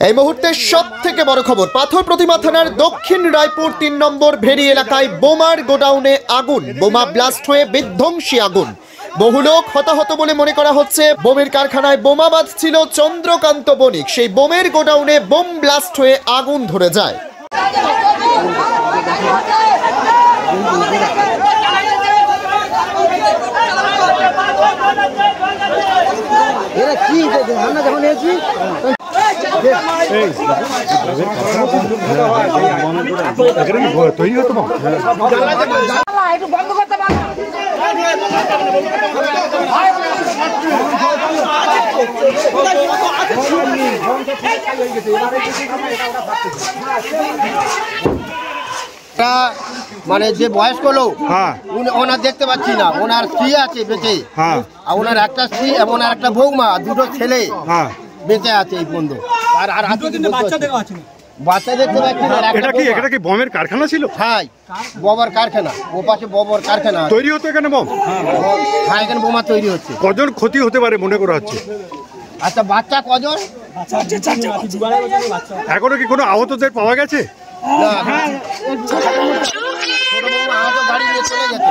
এই মুহূর্তে সবথেকে বড় খবর, পাথর প্রতিমা থানার দক্ষিণ রায়পুর ৩ নম্বর ভেরি এলাকায় বোমার গোডাউনে আগুন। বোমা ব্লাস্ট হয়ে বিধ্বংসী আগুন। বহু লোক হতাহত বলে মনে করা হচ্ছে। বোমের কারখানায় বোমা বাঁধছিল চন্দ্রকান্ত বণিক। সেই বোমের গোডাউনে বোম ব্লাস্ট হয়ে আগুন ধরে যায়। তৈরি হতো মানে যে বয়স্ক লোক ওনার দেখতে পাচ্ছি না, ওনার স্ত্রী আছে বেঁচে, আর ওনার একটা স্ত্রী এবং একটা বৌমা, দুটো ছেলে বেঁচে আছে এই বন্ধু। আর বাচ্চা দেখতে পাচ্ছি না। এটা কি বোমের কারখানা ছিল? হ্যাঁ, বোমার কারখানা, ও পাশে বোমার কারখানা তৈরি হতো এখানে বোম। হ্যাঁ, এখানে বোমা তৈরি হচ্ছে। কজন ক্ষতি হতে পারে মনে করা হচ্ছে? আচ্ছা, বাচ্চা কজন? এখনো কি কোনো আহতদের পাওয়া গেছে? না, ছোট বৌমা আহত, গাড়ি নিয়ে চলে গেছে।